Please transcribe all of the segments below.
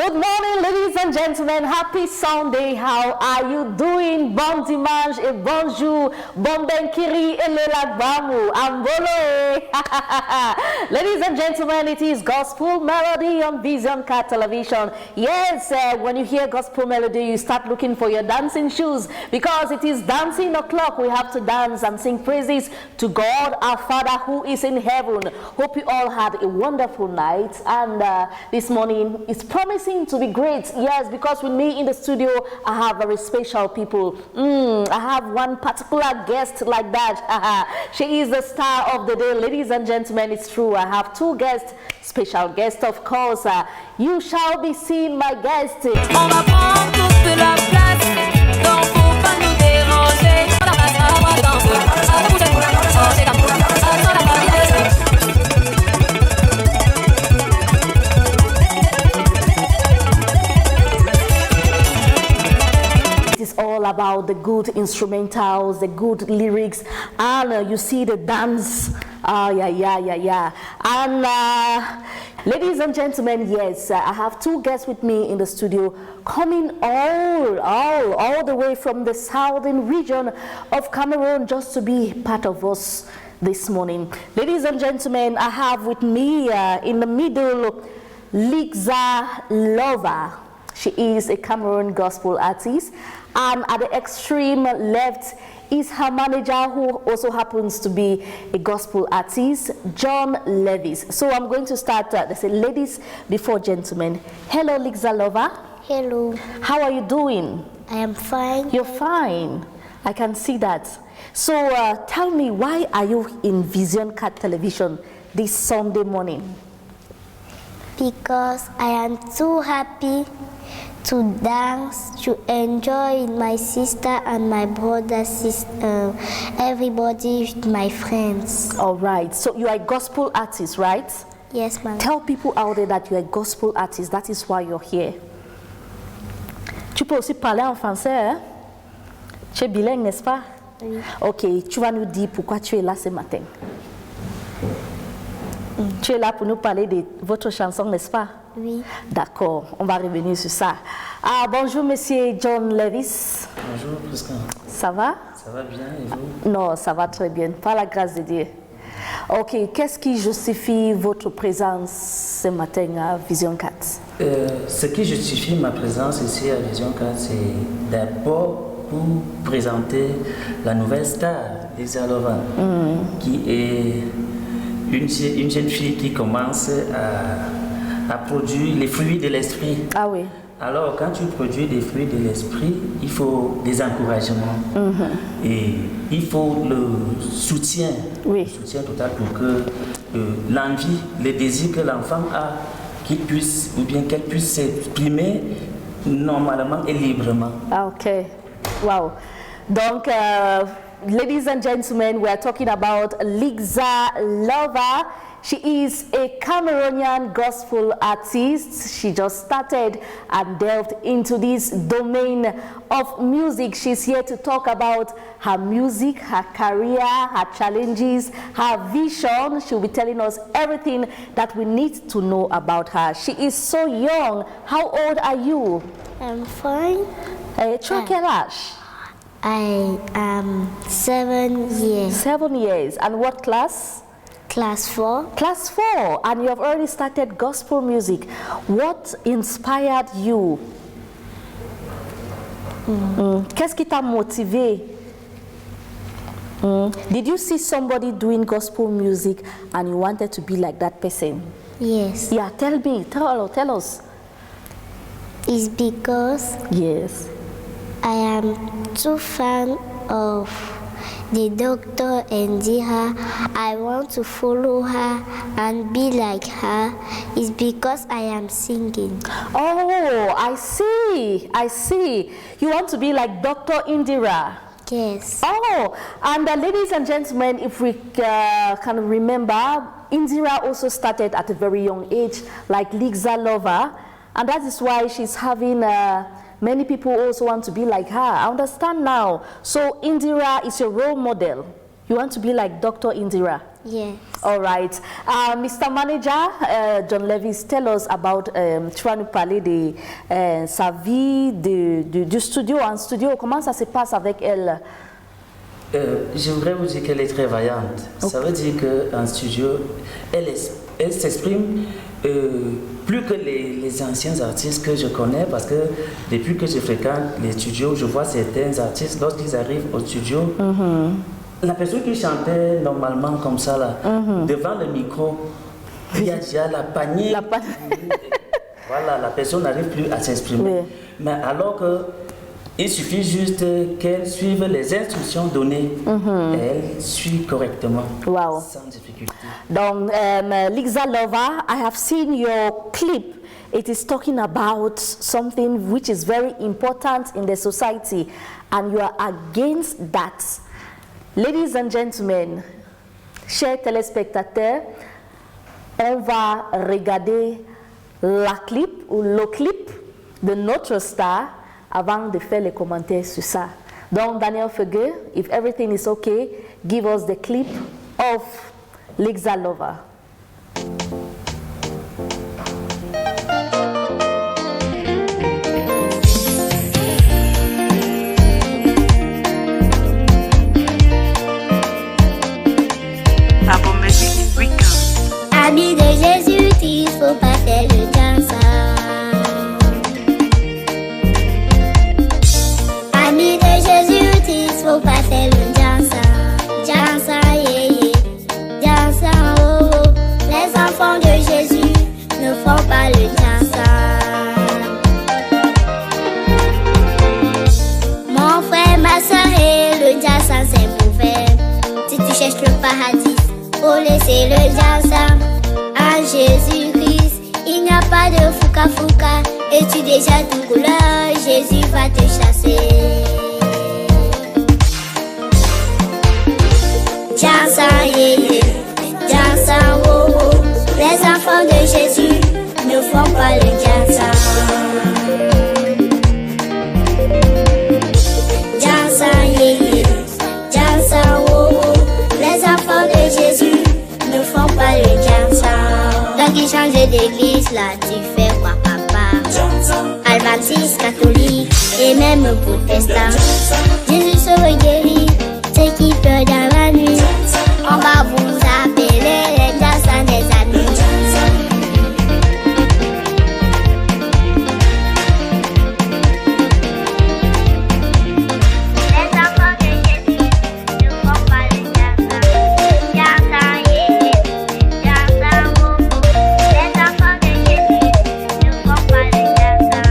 Good morning, ladies and gentlemen. Happy Sunday. How are you doing? Bon dimanche et bonjour. Bon benkiri et le lagbamu. Ambolo. Ladies and gentlemen, it is Gospel Melody on Vision Cat Television. Yes, when you hear Gospel Melody, you start looking for your dancing shoes because it is dancing o'clock. We have to dance and sing praises to God, our Father who is in heaven. Hope you all had a wonderful night, and this morning is promising to be great. Yes, because with me in the studio, I have very special people. I have one particular guest like that. She is the star of the day, ladies and gentlemen. It's true. I have two guests, special guests, of course. You shall be seeing my guest. On va prendre toute la place, donc faut pas nous déranger. It is all about the good instrumentals, the good lyrics, and you see the dance. And ladies and gentlemen, yes, I have two guests with me in the studio, coming all the way from the southern region of Cameroon just to be part of us this morning. Ladies and gentlemen, I have with me in the middle Lixa Lover. She is a Cameroon gospel artist, and at the extreme left is her manager, who also happens to be a gospel artist, John Levis. So I'm going to start, they say ladies before gentlemen. Hello, Lixa Lover. Hello, How are you doing? I am fine. You're fine. I can see that. So tell me, why are you in Vision Cat Television this Sunday morning? Because I am too happy to dance, to enjoy with my sister and my brother, sister, everybody, my friends. All right. So you are a gospel artist, right? Yes, ma'am. Tell people out there that you're a gospel artist. That is why you're here. Tu peux aussi parler en français, hein? Tu es bilingue, n'est-ce pas? Oui. Ok, tu vas nous dire pourquoi tu es là ce matin. Tu es là pour nous parler de votre chanson, n'est-ce pas? Oui. D'accord, on va revenir sur ça. Bonjour, monsieur John Levis. Bonjour, Prisca. Ça va? Ça va bien et vous? Non, ça va très bien, par la grâce de Dieu. Ok, qu'est-ce qui justifie votre présence ce matin à Vision 4? Ce qui justifie ma présence ici à Vision 4, c'est d'abord pour présenter la nouvelle star, Lixa Lover, qui est une jeune fille qui commence à produire les fruits de l'esprit. Ah oui. Alors, quand tu produis des fruits de l'esprit, il faut des encouragements et il faut le soutien, Oui. le soutien total pour que l'envie, le désir que l'enfant a, qu'il puisse ou bien qu'elle puisse s'exprimer normalement et librement. Ah, okay. Wow. Donc, ladies and gentlemen, we are talking about Lixa Lover. She is a Cameroonian gospel artist. She just started and delved into this domain of music. She's here to talk about her music, her career, her challenges, her vision. She'll be telling us everything that we need to know about her. She is so young. How old are you? I'm fine. Tu as quel âge? I am 7 years. 7 years. And what class? Class 4. Class 4. And you have already started gospel music. What inspired you? Qu'est-ce qui t'a motivé? Did you see somebody doing gospel music and you wanted to be like that person? Yes. Yeah, tell me. Tell us. It's because Yes. I am too fan of the Dr. Indira. I want to follow her and be like her. It's because I am singing. Oh, I see. You want to be like Dr. Indira. Yes. Oh, and ladies and gentlemen, if we can remember, Indira also started at a very young age, like Lixa Lover, and that is why she's having many people also want to be like her. I understand now. So Indira is your role model. You want to be like Dr. Indira. Yes. All right. Mr. Manager, John Levis, tell us about, tu vas nous parler de sa vie, du studio en studio. Comment ça se passe avec elle? Je voudrais vous dire qu'elle est très vaillante. Okay. Ça veut dire qu'en studio, elle s'exprime plus que les anciens artistes que je connais, parce que depuis que je fréquente les studios, je vois certains artistes, lorsqu'ils arrivent au studio, la personne qui chantait normalement comme ça, là, devant le micro, il y a déjà la panique. Voilà, la personne n'arrive plus à s'exprimer. Oui. Mais alors que il suffit juste qu'elle suive les instructions données et elle suit correctement, Wow. sans difficulté. Donc, Lixa Lover, I have seen your clip. It is talking about something which is very important in the society, and you are against that. Ladies and gentlemen, chers téléspectateurs, on va regarder la clip ou le clip de notre star avant de faire les commentaires sur ça. Donc, Daniel Fege, if everything is okay, give us the clip of Lixa Lover. Ami de Jésus, il faut pas faire le dansa. Ami de Jésus, il faut pas faire le dansa. Dansa, yeah, yeah. Dansa, oh, oh. Les enfants de Jésus ne font pas le dansa. Mon frère, ma soeur, et le dansa, c'est mauvais. Si tu cherches le paradis, faut laisser le dansa. À Jésus-Christ, il n'y a pas de fouca-fouca. Et tu déjà tout couleur, Jésus va te chasser. Dansa, yeah, yeah. Dansa, oh, oh. Les enfants de Jésus ne font pas le dansa. Dansa, yeah, yeah. Dansa, oh, oh. Les enfants de Jésus ne font pas le dansa. Donc il change d'église, là tu fais quoi papa? Adventiste, catholique et même protestant. Jésus se guérit, ceux qui pleurent dans la nuit. On va vous appeler les dansants des amis. Les enfants de Jésus ne font pas le dansa. Dansa, yeah, dansa, oh, oh. Les enfants de Jésus ne font pas le dansa.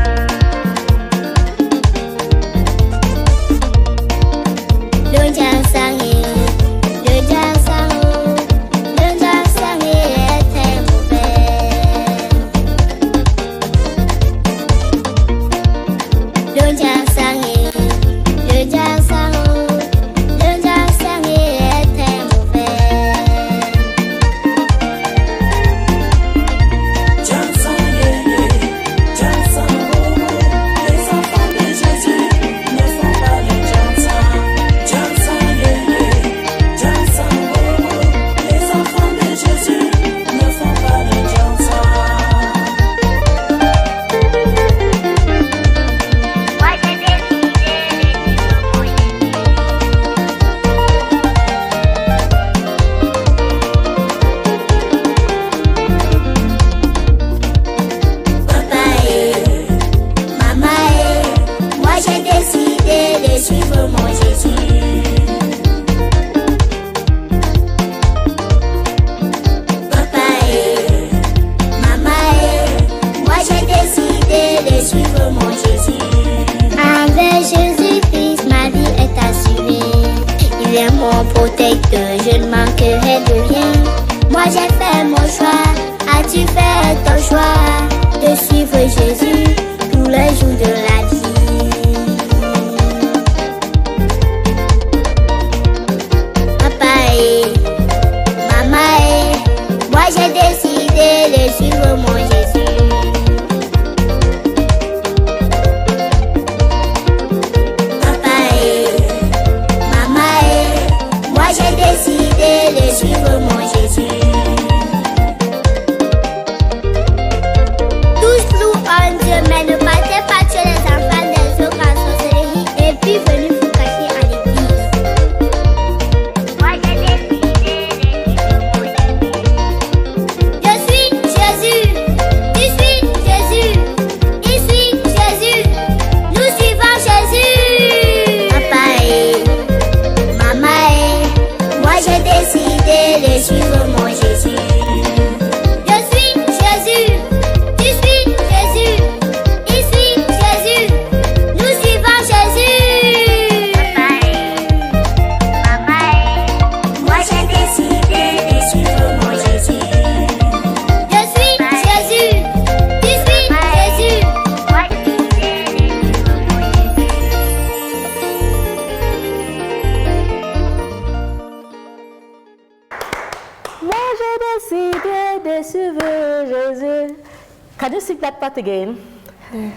it again.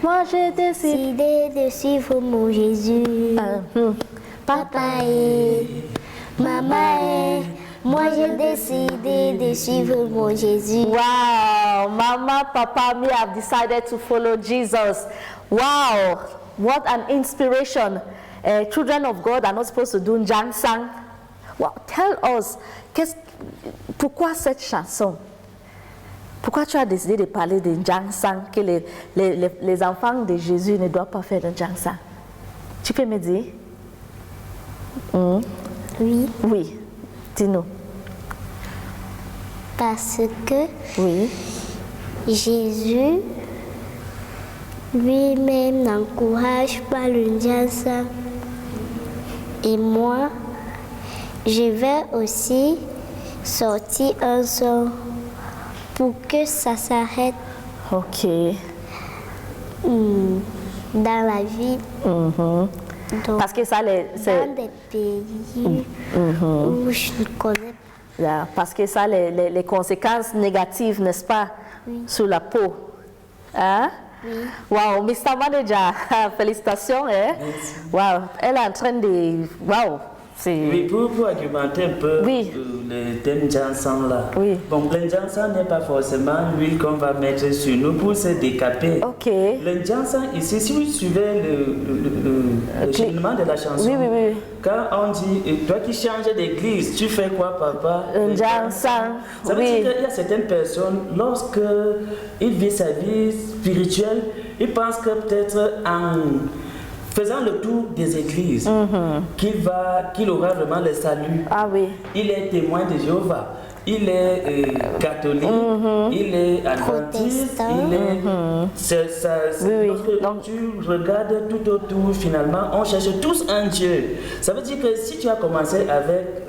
Moi j'ai décidé. Décidé de suivre mon Jésus. Papa et maman et moi j'ai décidé de suivre mon Jésus. Wow, Mama, Papa, me have decided to follow Jesus. Wow, what an inspiration. Children of God are not supposed to do Njangsang. Wow, tell us, pourquoi cette chanson? Pourquoi tu as décidé de parler de Njangsang, que les enfants de Jésus ne doivent pas faire de Njangsang? Tu peux me dire? Oui, Oui, dis-nous. parce que Oui. Jésus lui-même n'encourage pas le Njangsang. Et moi, je vais aussi sortir un son pour que ça s'arrête Ok. dans la vie. Donc, Parce que ça, dans des pays où je ne connais pas. Yeah, parce que ça, les conséquences négatives, n'est-ce pas, sur la peau. Hein? Oui. Wow, Mr. Manager, félicitations. Hein? Wow, elle est en train de... Wow, c'est... Oui, pour argumenter un peu Oui. le thème Njangsang là. Oui. Bon, le Njangsang n'est pas forcément l'huile qu'on va mettre sur nous pour se décaper. Ok. Le Njangsang ici, si vous suivez le cheminement de la chanson, Oui, oui, oui. quand on dit toi qui changes d'église, tu fais quoi, papa? Njangsang, Ça veut oui. dire qu'il y a certaines personnes, lorsque il vit sa vie spirituelle, il pense que peut-être en faisant le tour des églises, qu'il aura vraiment le salut. Ah oui. Il est témoin de Jéhovah. Il est catholique, il est adventiste, Protestant. il est... Oui, oui. Lorsque Donc- tu regardes tout autour, finalement, on cherche tous un Dieu. Ça veut dire que si tu as commencé avec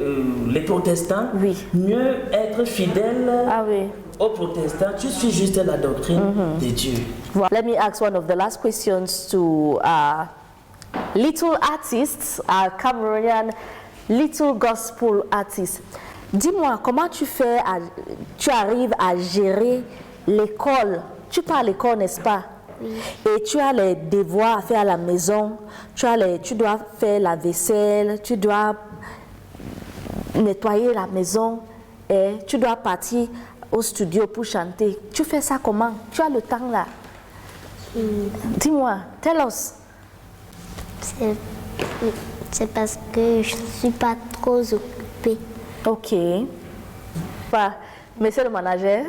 les protestants, Oui. mieux être fidèle Ah oui. aux protestants, tu suis juste la doctrine de Dieu. Well, let me ask one of the last questions to little artists, Cameroonian little gospel artists. Dis-moi, comment tu fais, tu arrives à gérer l'école? Tu pars à l'école, n'est-ce pas? Oui. Et tu as les devoirs à faire à la maison, tu dois faire la vaisselle, tu dois nettoyer la maison et tu dois partir au studio pour chanter. Tu fais ça comment? Tu as le temps là? Dis-moi, tell us. C'est parce que je ne suis pas trop occupée. Ok. Bah, monsieur le manager.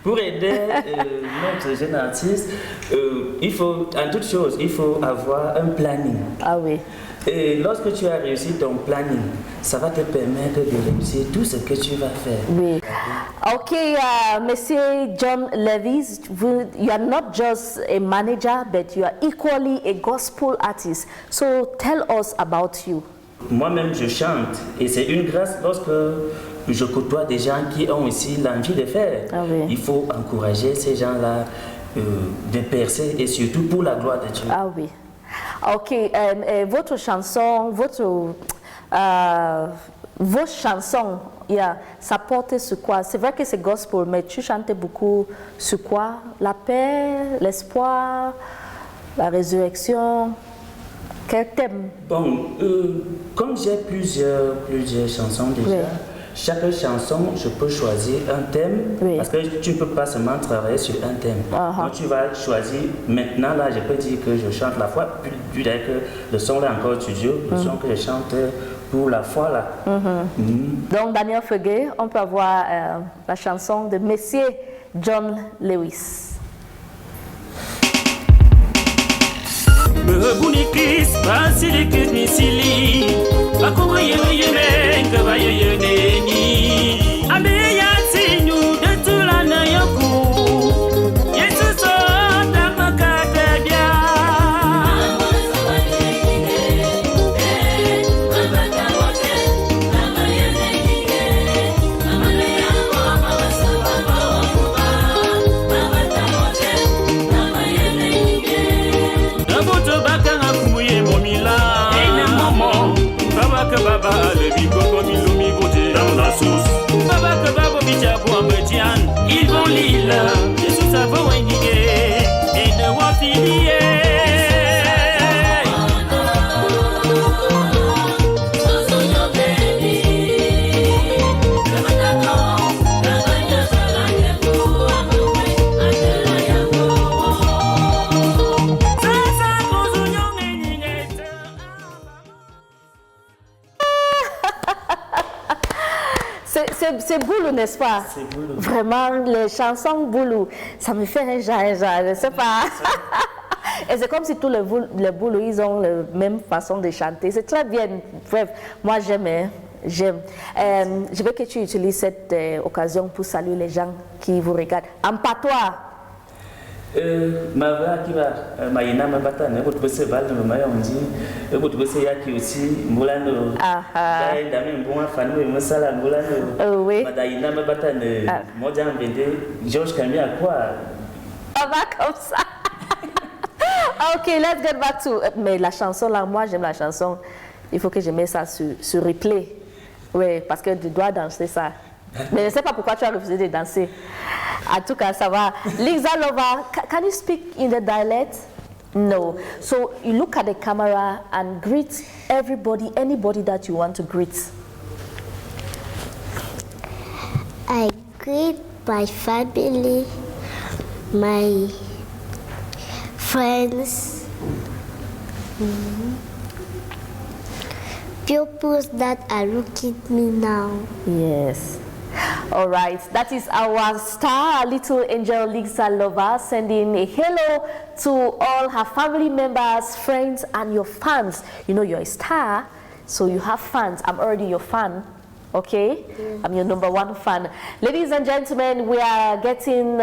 Pour aider notre jeune artiste, il faut, en toute chose, il faut avoir un planning. Ah oui. Et lorsque tu as réussi ton planning, ça va te permettre de réussir tout ce que tu vas faire. Oui. Ok, Monsieur John Levis, you are not just a manager, but you are equally a gospel artist. So tell us about you. Moi-même, je chante et c'est une grâce lorsque je côtoie des gens qui ont aussi l'envie de faire. Ah oui. Il faut encourager ces gens-là de percer et surtout pour la gloire de Dieu. Ah oui. Ok, votre chanson, vos chansons, ça porte sur quoi? C'est vrai que c'est gospel, mais tu chantes beaucoup sur quoi? La paix, l'espoir, la résurrection. Quel thème? Bon, comme j'ai plusieurs chansons déjà, Oui. chaque chanson, je peux choisir un thème, Oui. parce que tu ne peux pas seulement travailler sur un thème. Uh-huh. Donc tu vas choisir, maintenant là, je peux dire que je chante la foi, puis dès que le son là encore studio, le son que je chante pour la foi là. Donc, Daniel Feguet, on peut avoir la chanson de Monsieur John Lewis. Bunikis, Basilikis Misili, Bakuma Yene, Kavaye Neni, Abeya Sinu, de Tulana Yoku, Yesu so, Tamakatebia. Nabuto Bakanga Kumuye Momila, Ene Momo, Babaka Baba, le Bico comme Ilumi Boté dans la sauce. Babaka Baba Bicha Boambetian, ils vont l'île, Yesu Savo Wendige. n'est-ce pas? C'est Boulou. Vraiment, les chansons Boulou, ça me fait un je ne sais pas. Et c'est comme si tous les Boulou, ils ont la même façon de chanter. C'est très bien. Bref, moi j'aime. Hein. J'aime. Je veux que tu utilises cette occasion pour saluer les gens qui vous regardent. En patois. Ma voix qui va, Maïna Mabata, ne vous pouvez pas le maillot, on dit, et vous pouvez yaki aussi, Moulano. Ah. Dame, bon, Fanou, Moussala, Moulano. Oui. Madaïna Mabata, moi j'ai envie Georges Camille à quoi? On va comme ça. Ok, let's get back to. Mais la chanson là, moi j'aime la chanson. Il faut que je mette ça sur replay. Oui, parce que tu dois danser ça. Mais je ne sais pas pourquoi tu as refusé de danser. En tout cas, ça va. Ligza Lova, can you speak in the dialect? No. So you look at the camera and greet everybody, anybody that you want to greet. I greet my family, my friends, people that are looking at me now. Yes. All right, that is our star, little angel Ligza Lova, sending a hello to all her family members, friends, and your fans. You know, you're a star, so you have fans. I'm already your fan, okay? Yeah. I'm your #1 fan. Ladies and gentlemen, we are getting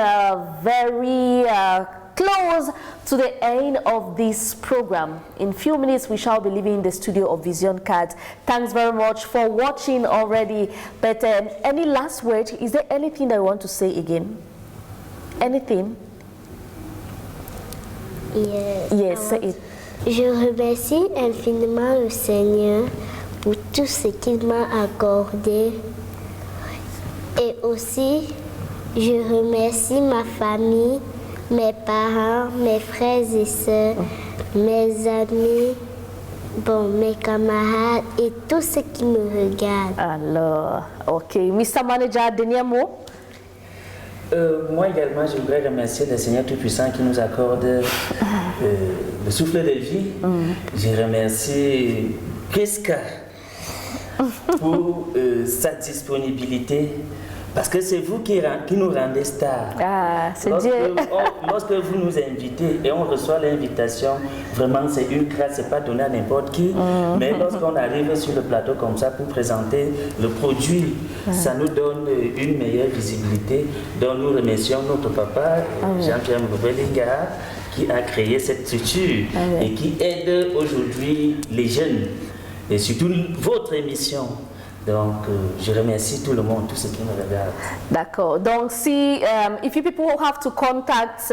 very close to the end of this program. In few minutes, we shall be leaving the studio of Vision Cat. Thanks very much for watching already. But any last word? Is there anything that you want to say again? Anything? Yes, say it. Je remercie infiniment le Seigneur pour tout ce qu'il m'a accordé. Et aussi, je remercie ma famille, mes parents, mes frères et sœurs, mes amis, mes camarades et tous ceux qui me regardent. Alors, ok. Mr. Manager, dernier mot? Moi également, je voudrais remercier le Seigneur Tout-Puissant qui nous accorde le souffle de vie. Je remercie Priska pour sa disponibilité. Parce que c'est vous qui nous rendez stars. Ah, c'est Dieu. Lorsque vous nous invitez et on reçoit l'invitation, vraiment c'est une grâce, c'est pas donné à n'importe qui. Mais lorsqu'on arrive sur le plateau comme ça pour présenter le produit, ça nous donne une meilleure visibilité. Donc nous remercions notre papa, Jean-Pierre Moubelinga, qui a créé cette structure et qui aide aujourd'hui les jeunes. Et surtout votre émission. Donc, je remercie tout le monde, tous ceux qui me regardent. D'accord. Donc, si if you people have to contact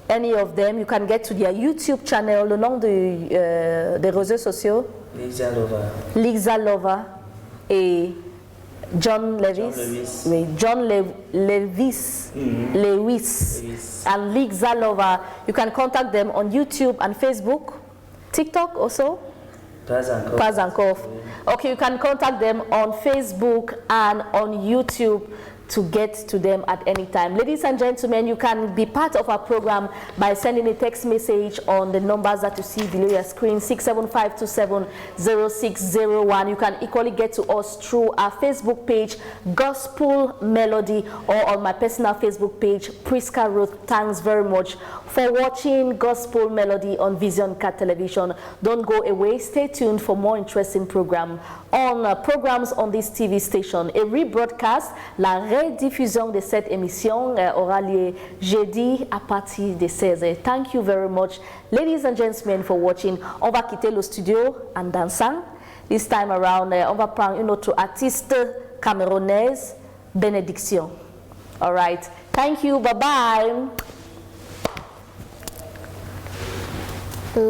any of them, you can get to their YouTube channel, le nom des réseaux sociaux. Ligza Lova. Ligza Lova et John Lewis. Oui, John Lewis. And Ligza Lova. You can contact them on YouTube and Facebook, TikTok also. Pas encore. Okay, you can contact them on Facebook and on YouTube to get to them at any time. Ladies and gentlemen, you can be part of our program by sending a text message on the numbers that you see below your screen, 675270601. You can equally get to us through our Facebook page, Gospel Melody, or on my personal Facebook page, Priska Ruth. Thanks very much for watching Gospel Melody on Vision Cat Television. Don't go away. Stay tuned for more interesting programs on this TV station. A rebroadcast, la rediffusion de cette émission aura lieu jeudi à partir de 16h. Thank you very much, ladies and gentlemen, for watching. On va quitter le studio en dansant. This time around, on va prendre une autre artiste camerounaise, Bénédiction. All right. Thank you. Bye-bye. La